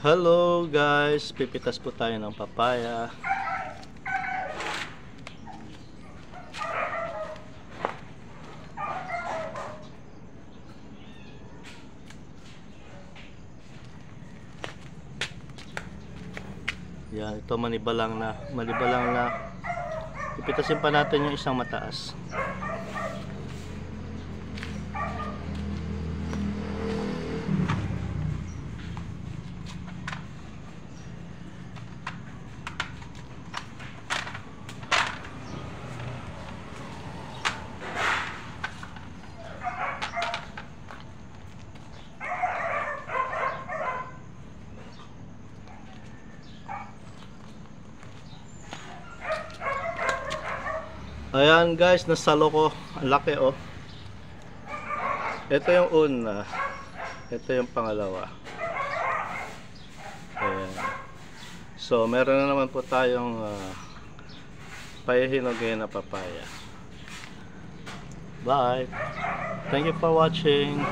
Hello guys, pipitas po tayo ng papaya. Yan, ito manibalang na. Pipitasin pa natin yung isang mataas. Ayan guys, nasalo ko. Ang laki oh. Ito yung una. Ito yung pangalawa. Ayan. So meron na naman po tayong pahihinogin na papaya. Bye. Thank you for watching.